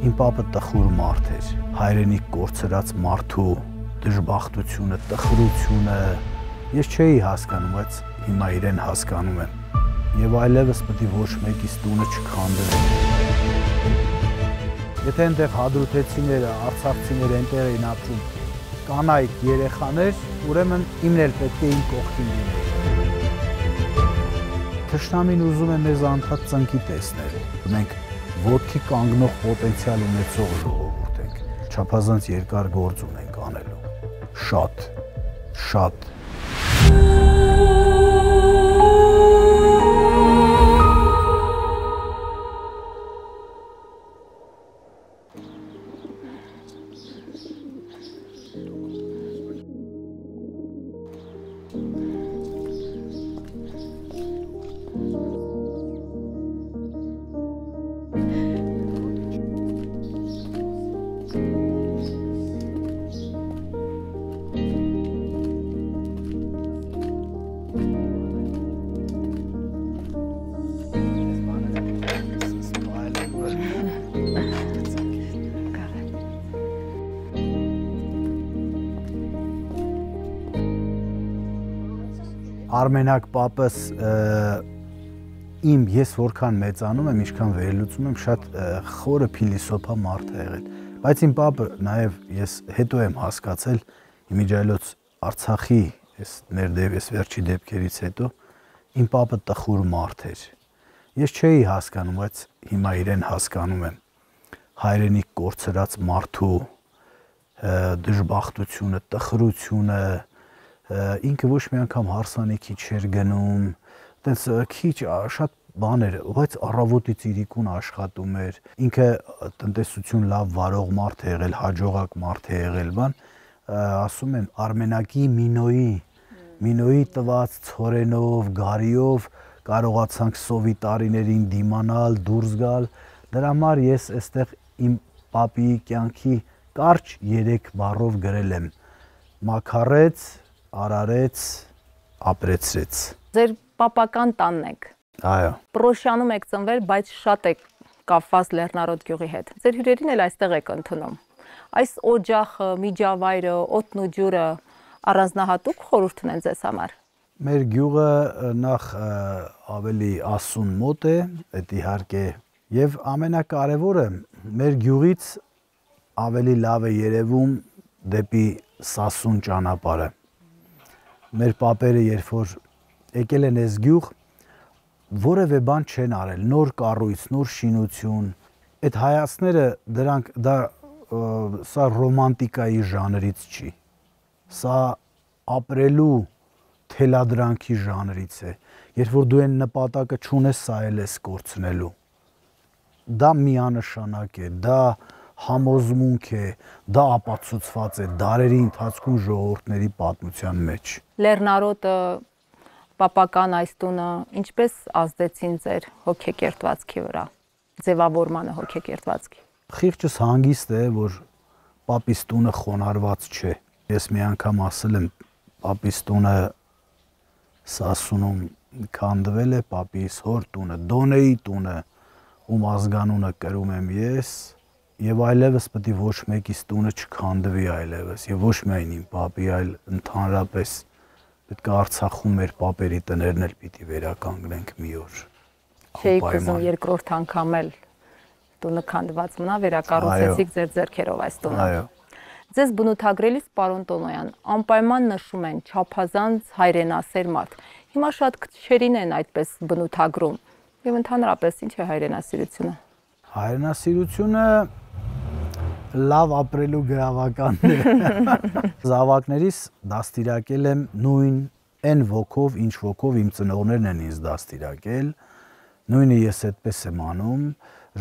Իմ պապը տխուր մարդ էր, հայրենիք կորցրած մարդու դժբախտությունը, տխրությունը ես չէի հասկանում, բայց հիմա իրեն հասկանում եմ։ Եվ այլևս պետք է ոչ մեկիս տունը չքանդվի։ Եթե այնտեղ հադրութեցիները, արցախցիները այնտեղ էին ապրում, կանայք, երեխաներ, ուրեմն իմն էլ պետք է իմ կողքին լիներ։ Թշնամին ուզում է մեզ անդադ ծնկի տեսնել։ Մենք ոտքի կանգնող պոտենցիալ ունեցող ժողովուրդ ենք, չափազանց երկար գործ ունենք անելու, շատ։ Արմենակ պապս ես որքան մեծանում եմ, ինչքան վերլուծում եմ, շատ խորը փիլիսոփա մարդ է եղել, բայց իմ պապը նաև ես հետո եմ հասկացել, իմիջիայլոց Արցախի ներդեպ վերջի դեպքերից հետո իմ պապը տխուր մարդ էր։ Ես չէի հասկանում, բայց հիմա իրեն հասկանում եմ։ Հայրենիք կորցրած մարդու դժբախտությունը, տխրությունը, ինքը ոչ մի անգամ հարսանիքի չէր գնում, տենց քիչ շատ բաներ, բայց առավոտից իրիկուն աշխատում էր, ինքը տնտեսություն լավ վարող մարդ է եղել, հաջողակ մարդ է եղել, ասում են Արմենակի Մինոյի տված ցորենով, գարիով կարողացանք սովի տարիներին դիմանալ, դուրս գալ, դրա համար ես այստեղ իմ պապի կյանքի կարճ 3 բառով գրել եմ. մաքարեց, արարեց, ապրեցրեց։ Ձեր պապական տանն եք։ Այո։ Պրոշյանում եք ծնվել, բայց շատ եք կապված Լեռնարոտ գյուղի հետ։ Ձեր հյուրերին էլ այստեղ եք ընդունում։ Այս օջախը, միջավայրը, օդն ու ջուրը առանձնահատուկ խորհուրդ ունեն ձեզ համար։ Մեր գյուղը նախ ավելի ասուն մոտ է, այդ իհարկե, եւ ամենակարևորը մեր գյուղից ավելի լավ է երևում դեպի Սասուն ճանապարհը։ Մեր պապերը երբ որ եկել են այս գյուղ, որևէ բան չեն արել, նոր կառույց, նոր շինություն, այդ հայացքները սա ռոմանտիկայի ժանրից չի, սա ապրելու թելադրանքի ժանրից է, երբ որ դու այն նպատակը չունես, սա էլ ես կորցնելու, դա միանշանակ է, դա համոզմունք է, դա ապացուցված է դարերի ընթացքում ժողովուրդների պատմության մեջ։ Լեռնարոտը, պապական այս տունը ինչպես ազդեցին ձեր հոգեկերտվածքի վրա, ձևավորմանը հոգեկերտվածքի։ Խիղճս հանգիստ է, որ պապիս տունը խոնարհված չէ։ Ես մի անգամ ասել եմ, պապիս տունը Սասունում քանդվել է, պապիս հոր տունը, Դոնեի տունը, ում ազգանունը կրում եմ ես, եւ այլևս պետք է ոչ մեկիս տունը չքանդվի այլևս, եւ ոչ միայն իմ պապի, այլ ընդհանրապես պետք է Արցախում մեր պապերի տներն էլ պիտի վերականգնենք մի օր։ Չէիք ուզում երկրորդ անգամ էլ տունը քանդված մնա, վերակառուցեցիք ձեր ձեռքերով այս տունը։ Այո։ Ձեզ բնութագրելիս պարոն Տոնոյան, անպայման նշում են չափազանց հայրենասեր մարդ։ Հիմա շատ քչերին են այդպես բնութագրում։ Եվ ընդհանրապես ինչ է հայրենասիրությունը։ Հայրենասիրությունը լավ ապրելու գրավականն է։ Զավակներիս դաստիարակել եմ նույն այն ոգով, ինչ ոգով իմ ծնողներն են ինձ դաստիարակել, նույնը ես այդպես եմ անում,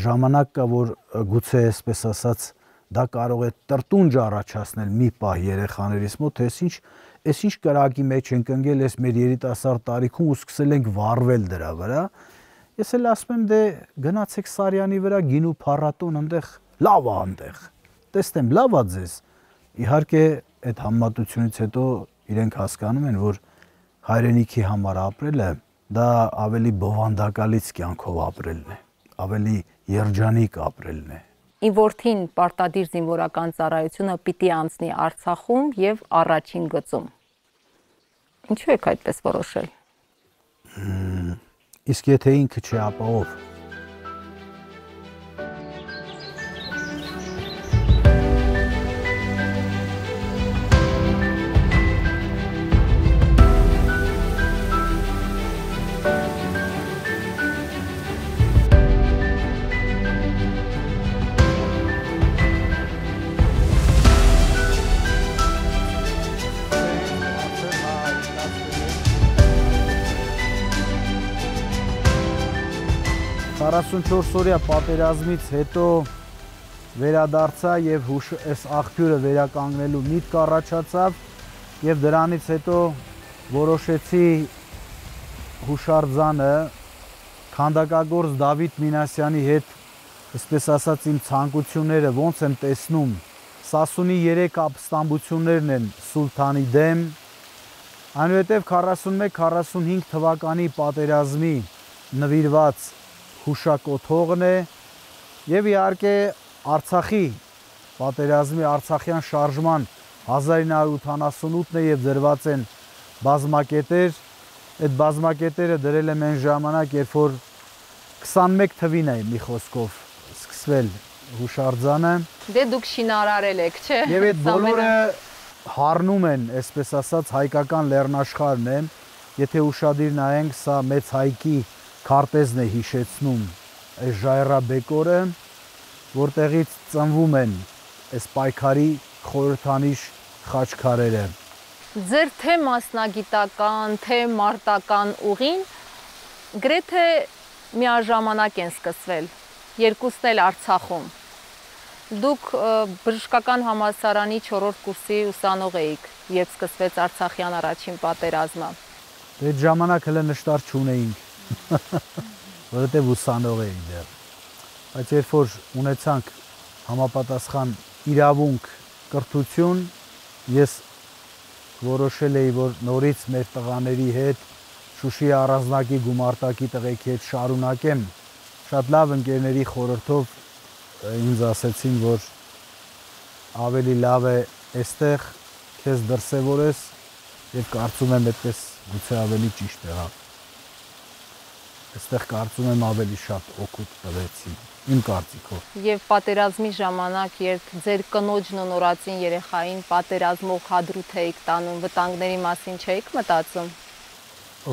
ժամանակ կա, որ գուցե այսպես ասած դա կարող է տրտունջ առաջացնել մի պահ երեխաներիս մոտ, այս ինչ կրակի մեջ ենք ընկել այս մեր երիտասարդ տարիքում ու սկսել ենք վառվել դրա վրա։ Ես էլ ասում եմ, դե գնացեք Սարյանի վրա գինու փառատոն, այնտեղ լավ է այնտեղ։ Տեսնեմ, լավ է ձեզ։ Իհարկե, այդ համատությունից հետո իրենք հասկանում են, որ հայրենիքի համար ապրելը դա ավելի բովանդակալից կյանքով ապրելն է, ավելի երջանիկ ապրելն է։ Իմ որդին պարտադիր զինվորական ծառայությունը պիտի անցնի Արցախում եւ առաջին գծում։ Ինչու եք այդպես որոշել։ Իսկ եթե ինքը չի, ապա ով։ Օրյա պատերազմից հետո վերադարձա եւ այս աղբյուրը վերականգնելու միտք առաջացավ եւ դրանից հետո որոշեցի հուշարձանը քանդակագործ Դավիթ Մինասյանի հետ, այսպես ասած, իմ ցանկությունները ոնց եմ տեսնում, Սասունի 3 ապստամբություններն են Սուլթանի դեմ, այնուհետև 41-45 թվականի պատերազմի նվիրված հուշակոթողն է եւ իհարկե Արցախի պատերազմի Արցախյան շարժման 1988-ն է եւ դրված են բազմակետեր, այդ բազմակետերը դրել եմ այն ժամանակ, երբ որ 21 թվին է մի խոսքով սկսվել հուշարձանը։ Դե դուք շինարարել եք, չէ՞։ Եվ այդ բոլորը հառնում են, այսպես ասած, հայկական լեռնաշխարհն է, եթե ուշադիր նայենք, սա մեծ հայկի քարտեզն է հիշեցնում այս ժայռաբեկորը, որտեղից ծնվում են այս պայքարի խորհրդանիշ խաչքարերը։ Ձեր թե մասնագիտական, թե մարտական ուղին գրեթե միաժամանակ են սկսվել, երկուսն էլ Արցախում։ Դուք բժշկական համալսարանի 4-րդ կուրսի ուսանող էիք, երբ սկսվեց Արցախյան առաջին պատերազմը։ Այդ ժամանակ հələ նշտար չունեինք, որովհետև ուսանող էինք դեռ։ Բայց երբ որ ունեցանք համապատասխան իրավունք, կրթություն, ես որոշել էի, որ նորից մեր տղաների հետ, Շուշիի առանձնակի գումարտակի տղեկի հետ շարունակեմ։ Շատ լավ ընկերների խորհրդով ինձ ասեցին, որ ավելի լավ է այստեղ քեզ դրսևորես եւ կարծում եմ այդպես գուցե ավելի ճիշտ եղավ։ Այստեղ կարծում եմ ավելի շատ օգուտ տվեցի, իմ կարծիքով։ Եվ պատերազմի ժամանակ, երբ ձեր կնոջն ու նորածին երեխային պատերազմող հադրութ էիք տանում, վտանգների մասին չէիք մտածում։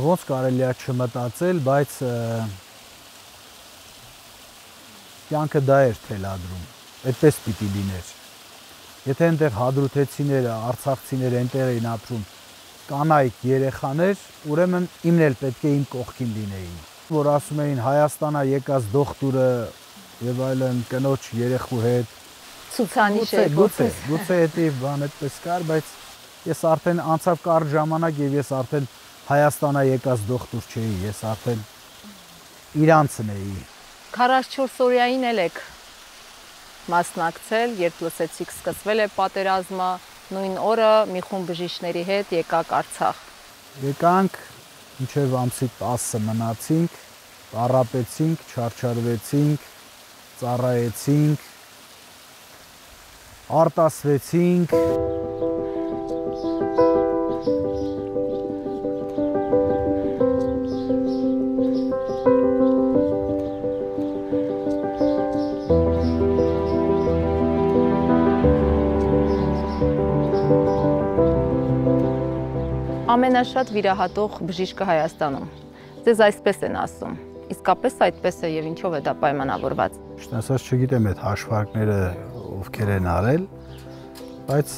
Ոնց կարելի է չմտածել, բայց կյանքը դա էր թելադրում, այդպես պիտի լիներ։ Եթե այնտեղ հադրութեցիները, արցախցիները այնտեղ էին ապրում, կանայք, երեխաներ, ուրեմն իմն էլ պետք է իմ կողքին լինեին։ Որ ասում էին Հայաստանա եկած դոկտորը եւ այլն կնոջ երեխու հետ ցուցանիշ է գուցե էդի բան այդպես կար, բայց ես արդեն անցավ կարճ ժամանակ եւ ես արդեն Հայաստանա եկած դոկտոր չէի, ես արդեն իրանցն էի։ 44 օրյային էլ եք մասնակցել, երբ լսեցիք սկսվել է պատերազմը, նույն օրը մի խումբ բժիշկների հետ եկաք Արցախ։ Եկանք, մինչև ամսի 10-ը մնացինք, առապեցինք, չարչարվեցինք, ծառայեցինք, արտասվեցինք։ Ամենաշատ վիրահատող բժիշկը Հայաստանում։ Ձեզ այսպես են ասում։ Իսկապես այդպես է եւ ինչով է դա պայմանավորված։ Ճիշտ ասած չգիտեմ այդ հաշվարկները ովքեր են արել, բայց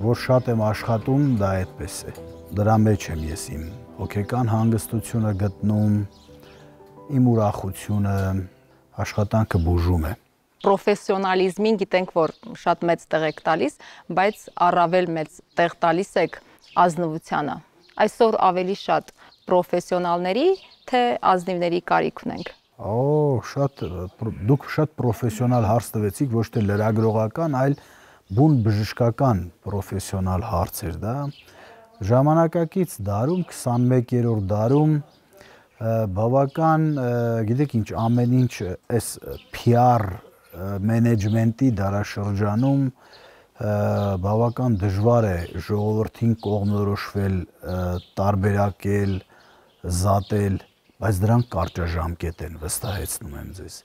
որ շատ եմ աշխատում, դա այդպես է։ Դրա մեջ եմ ես իմ հոգեկան հանգստությունը գտնում, իմ ուրախությունը, աշխատանքը բուժում է։ Պրոֆեսիոնալիզմին գիտենք, որ շատ մեծ տեղ եք տալիս, բայց առավել մեծ տեղ տալիս եք ազնվությանը։ Այսօր ավելի շատ պրոֆեսիոնալների, թե ազնիվների կարիք ունենք։ Դուք շատ պրոֆեսիոնալ հարց տվեցիք, ոչ թե լրագրողական, այլ բուն բժշկական պրոֆեսիոնալ հարց էր դա։ Ժամանակակից դարում, 21-րդ դարում բավական, գիտեք ինչ, ամեն ինչ այս PR մենեջմենտի դարաշրջանում բավական դժվար է ժողովրդին կողմնորոշվել, տարբերակել, զատել, բայց դրանք կարճաժամկետ են, վստահեցնում եմ ձեզ։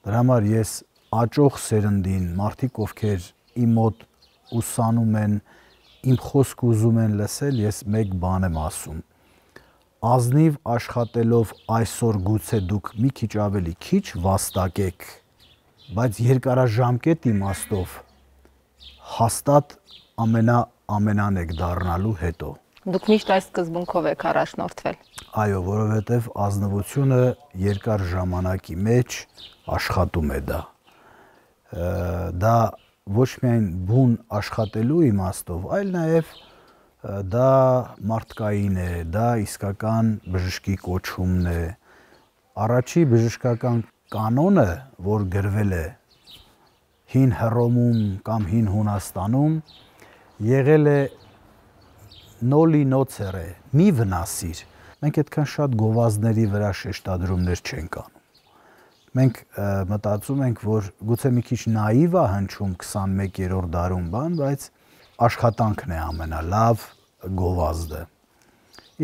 Դրա համար ես աճող սերնդին, մարդիկ ովքեր իմ մոտ ուսանում են, իմ խոսքը ուզում են լսել, ես մեկ բան եմ ասում։ Ազնիվ աշխատելով այսօր գուցե դուք մի քիչ ավելի քիչ վաստակեք, բայց երկարաժամկետ իմաստով հաստատ ամենան եք դառնալու հետո։ Դուք միշտ այս սկզբունքով եք առաջնորդվել։ Այո, որովհետև ազնվությունը երկար ժամանակի մեջ աշխատում է դա։ Դա ոչ միայն բուն աշխատելու իմաստով, այլ նաև դա մարդկային է, դա իսկական բժշկի կոչումն է։ Առաջի բժշկական կանոնը, որ գրվել է հին Հռոմում կամ հին Հունաստանում, եղել է նոլի նոցերը, մի վնասիր։ Մենք այդքան շատ գովազդների վրա շեշտադրումներ չենք անում։ Մենք մտածում ենք, որ գուցե մի քիչ նաիվ է հնչում 21-րդ դարում բան, բայց աշխատանքն է ամենալավ գովազդը։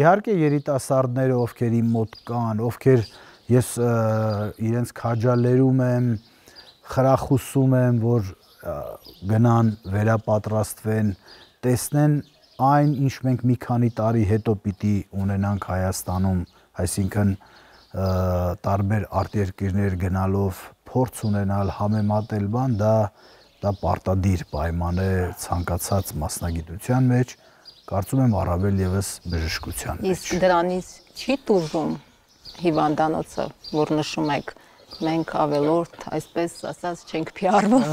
Իհարկե երիտասարդները, ովքեր իմ մոտ կան, ովքեր ես իրենց քաջալերում եմ, խրախուսում եմ, որ գնան վերապատրաստվեն, տեսնեն այն, ինչ մենք մի քանի տարի հետո պիտի ունենանք Հայաստանում, այսինքն տարբեր արտերկիրներ գնալով փորձ ունենալ, համեմատել բան, դա պարտադիր պայման է ցանկացած մասնագիտության մեջ, կարծում եմ առավել եւս բժշկության մեջ։ Իսկ դրանից չի տուժում հիվանդանոցը, որ նշում եք, մենք ավելորդ, այսպես ասած, չենք փիառվում։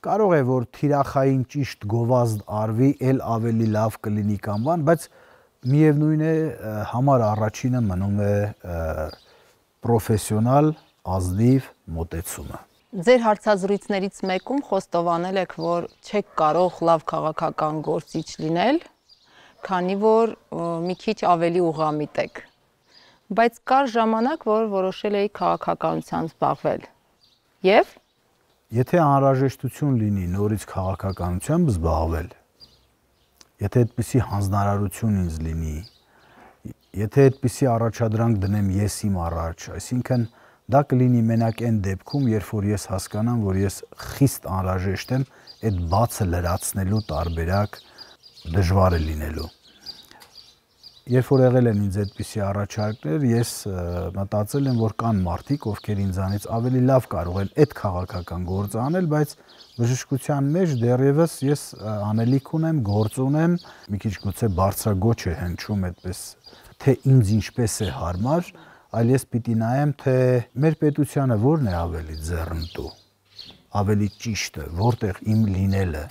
Կարող է որ թիրախային ճիշտ գովազդ արվի, ել ավելի լավ կլինի կամ բան, բայց միևնույն է համար առաջինը մնում է պրոֆեսիոնալ ազնիվ մոտեցումը։ Ձեր հարցազրույցներից մեկում խոստովանել եք, որ չեք կարող լավ քաղաքական գործիչ լինել, քանի որ մի քիչ ավելի ուղղամիտ եք։ Բայց կար ժամանակ, որ որոշել էի քաղաքականությամբ զբաղվել։ Եվ Եթե անհրաժեշտություն լինի նորից քաղաքականությամբ զբաղվել, եթե այդպիսի հանձնարարություն ինձ լինի, եթե այդպիսի առաջադրանք դնեմ ես իմ առաջ, այսինքն դա կլինի մենակ այն դեպքում, երբ որ ես հասկանամ, որ ես խիստ անհրաժեշտ եմ այդ բացը լրացնելու տարբերակ դժվար է լինելու։ Երբ որ եղել են ինձ այդպիսի առաջարկներ, ես մտածել եմ, որ կան մարդիկ, ովքեր ինձանից ավելի լավ կարող են այդ քաղաքական գործը անել, բայց բժշկության մեջ դեռևս ես անելիք ունեմ, գործ ունեմ, մի քիչ գուցե բարձրագոչ է հնչում այդպես, թե ինձ ինչպես է հարմար, այլ ես պիտի նայեմ, թե մեր պետությանը որն է ավելի ձեռնտու, ավելի ճիշտը, որտեղ իմ լինելը,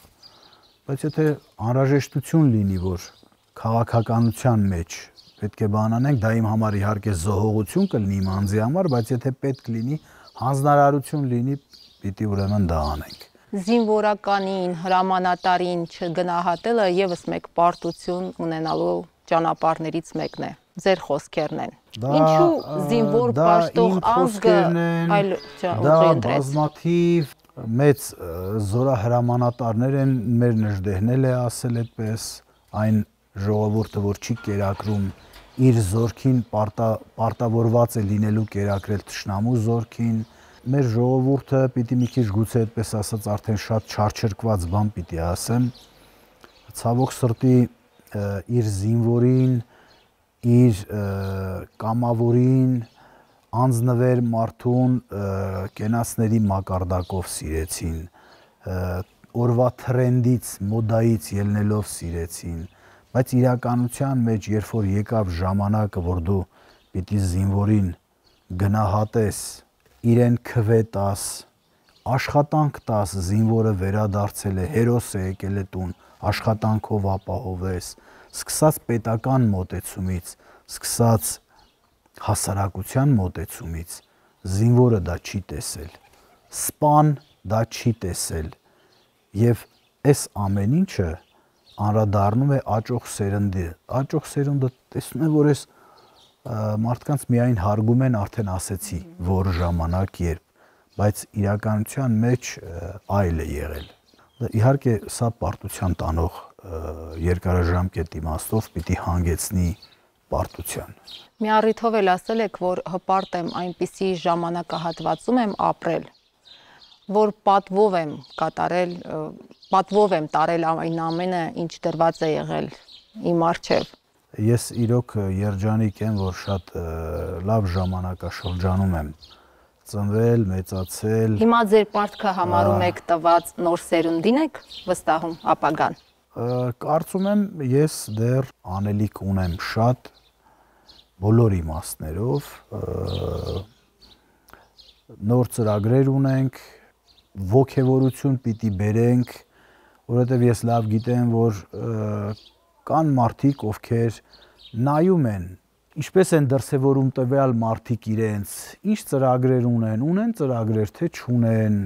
բայց եթե անհրաժեշտություն լինի, որ քաղաքականության մեջ պետք է բան անենք, դա իմ համար իհարկե զոհողություն կլինի իմ անձի համար, բայց եթե պետք լինի, հանձնարարություն լինի, պիտի ուրեմն դա անենք։ Զինվորականին, հրամանատարին չգնահատելը եւս մեկ պարտություն ունենալու ճանապարհներից մեկն է։ Ձեր խոսքերն են։ Ինչու զինվոր պաշտող ազգը այլ ուղի ընտրեց։ Դա բազմաթիվ մեծ զորահրամանատարներ են մեր նժդեհնել է ասել այդպես, այն ժողովուրդը, որ չի կերակրում իր զորքին, պարտավորված է լինելու կերակրել թշնամու զորքին, մեր ժողովուրդը պիտի մի քիչ գուցե այդպես ասած արդեն շատ չարչրկված բան պիտի ասեմ, ցավոք սրտի իր զինվորին, իր կամավորին, անձնվեր մարդուն կենացների մակարդակով սիրեցին, օրվա թրենդից, մոդայից ելնելով սիրեցին, բայց իրականության մեջ, երբ որ եկավ ժամանակը, որ դու պիտի զինվորին գնահատես, իրեն քվետաս, աշխատանք տաս, զինվորը վերադարձել է, հերոս է եկել է տուն, աշխատանքով ապահովես, սկսած պետական մոտեցումից, սկսած հասարակության մոտեցումից, զինվորը դա չի տեսել, սպան դա չի տեսել, եւ այս ամեն ինչը անդրադառնում է աճող սերնդի։ Աճող սերունդը տեսնում է, որ այս մարդկանց միայն հարգում են, արդեն ասեցի, որ ժամանակ երբ, բայց իրականության մեջ այլ է եղել։ Իհարկե սա պարտության տանող երկարաժամկետ իմաստով պիտի հանգեցնի պարտության։ Մի առիթով էլ ասել եք, որ հպարտ եմ այնպիսի ժամանակահատվածում եմ ապրել, որ պատվով եմ կատարել, պատվով եմ տարել այն ամենը, ինչ դրված է եղել իմ առջև։ Ես իրոք երջանիկ եմ, որ շատ լավ ժամանակաշրջանում եմ ծնվել, մեծացել։ Հիմա ձեր պարտքը համարում եք տված նոր սերունդին եք վստահում ապագան։ Կարծում եմ, ես դեռ անելիք ունեմ շատ բոլոր իմաստներով, նոր ծրագրեր ունենք, ոգևորություն պիտի բերենք, որովհետև ես լավ գիտեմ, որ կան մարդիկ, ովքեր նայում են, ինչպես են դրսևորում տվյալ մարդիկ իրենց, ինչ ծրագրեր ունեն ծրագրեր, թե չունեն։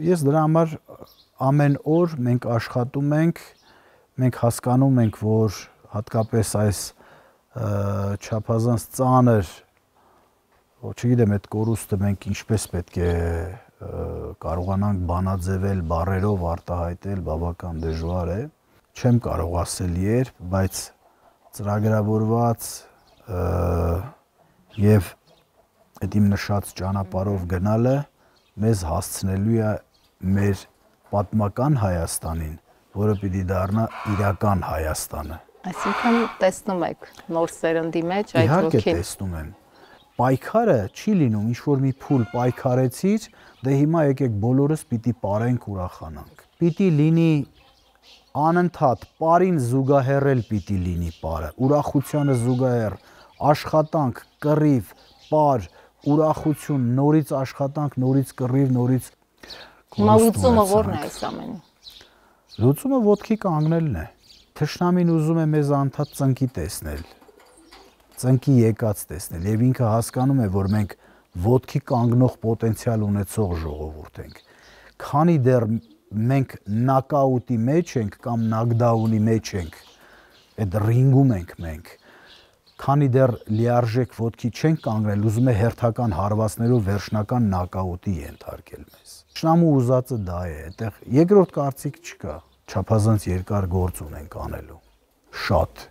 Ես դրա համար ամեն օր մենք աշխատում ենք, մենք հասկանում ենք, որ հատկապես այս չափազանց ծանր, չգիտեմ, այդ կորուստը մենք ինչպես պետք է կարողանանք բանաձևել, բառերով արտահայտել, բավական դժվար է։ Չեմ կարող ասել երբ, բայց ծրագրավորված եւ այդ իմ նշած ճանապարհով գնալը մեզ հասցնելու է մեր պատմական Հայաստանին, որը պիտի դառնա իրական Հայաստանը։ Այսինքն տեսնում եք նոր սերնդի մեջ այդ ոգին։ ոգին։ Իհարկե տեսնում եմ։ Պայքարը չի լինում, ինչ որ մի փուլ պայքարեցիր, դե հիմա եկեք բոլորս պիտի ապարենք, ուրախանանք։ Պիտի լինի անընդհատ պարին զուգահեռել պիտի լինի պարը, ուրախությանը զուգահեռ, աշխատանք, կռիվ, պար, ուրախություն, նորից աշխատանք, նորից կռիվ, նորից Հիմա լուծումը ո՞րն է այս ամենի։ Լուծումը ոտքի կանգնելն է։ Թշնամին ուզում է մեզ անդադ ծնկի տեսնել, ծնկի եկած տեսնել, եւ ինքը հասկանում է, որ մենք ոտքի կանգնող պոտենցիալ ունեցող ժողովուրդ ենք։ Քանի դեռ մենք նոկաուտի մեջ ենք կամ նոկդաունի մեջ ենք, այդ ռինգում ենք մենք, քանի դեռ լիարժեք ոտքի չենք կանգնել, ուզում է հերթական հարվածներով վերջնական նոկաուտի ենթարկել մեզ։ Թշնամու ուզածը դա է, այդտեղ երկրորդ կարծիք չկա, չափազանց երկար գործ ունենք անելու։ Շատ։